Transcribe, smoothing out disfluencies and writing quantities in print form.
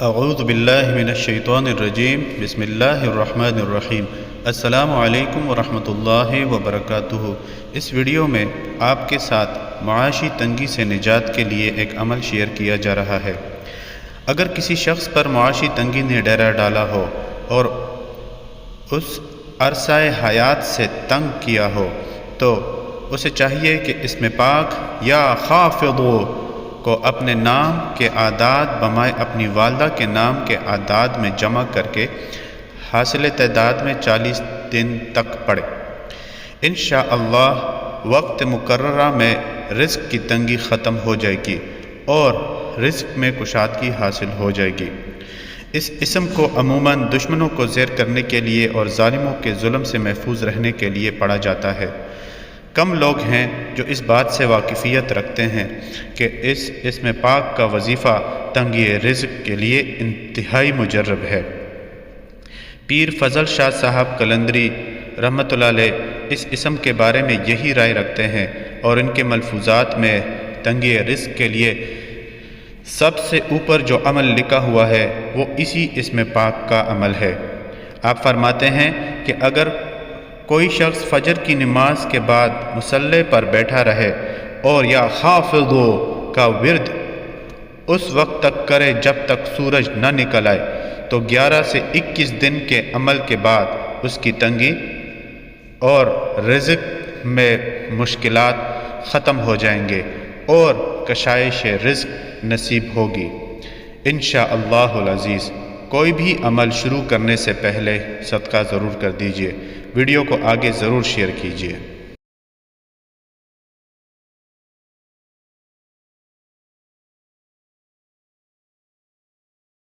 اعوذ باللہ من الشیطان الرجیم بسم اللہ الرحمن الرحیم۔ السلام علیکم ورحمۃ اللہ وبرکاتہ۔ اس ویڈیو میں آپ کے ساتھ معاشی تنگی سے نجات کے لیے ایک عمل شیئر کیا جا رہا ہے۔ اگر کسی شخص پر معاشی تنگی نے ڈیرا ڈالا ہو اور اس عرصہ حیات سے تنگ کیا ہو تو اسے چاہیے کہ اس میں پاک یا خافضو کو اپنے نام کے اعداد بمائے اپنی والدہ کے نام کے اعداد میں جمع کر کے حاصل تعداد میں 40 دن تک پڑھے۔ انشاءاللہ وقت مقررہ میں رزق کی تنگی ختم ہو جائے گی اور رزق میں کشادگی حاصل ہو جائے گی۔ اس اسم کو عموماً دشمنوں کو زیر کرنے کے لیے اور ظالموں کے ظلم سے محفوظ رہنے کے لیے پڑھا جاتا ہے۔ کم لوگ ہیں جو اس بات سے واقفیت رکھتے ہیں کہ اس اسم پاک کا وظیفہ تنگی رزق کے لیے انتہائی مجرب ہے۔ پیر فضل شاہ صاحب قلندری رحمۃ اللہ علیہ اس اسم کے بارے میں یہی رائے رکھتے ہیں اور ان کے ملفوظات میں تنگی رزق کے لیے سب سے اوپر جو عمل لکھا ہوا ہے وہ اسی اسم پاک کا عمل ہے۔ آپ فرماتے ہیں کہ اگر کوئی شخص فجر کی نماز کے بعد مصلی پر بیٹھا رہے اور یا حافظو کا ورد اس وقت تک کرے جب تک سورج نہ نکل آئے تو 11 سے 21 دن کے عمل کے بعد اس کی تنگی اور رزق میں مشکلات ختم ہو جائیں گے اور کشائش رزق نصیب ہوگی انشاءاللہ العزیز۔ کوئی بھی عمل شروع کرنے سے پہلے صدقہ ضرور کر دیجیے۔ ویڈیو کو آگے ضرور شیئر کیجیے۔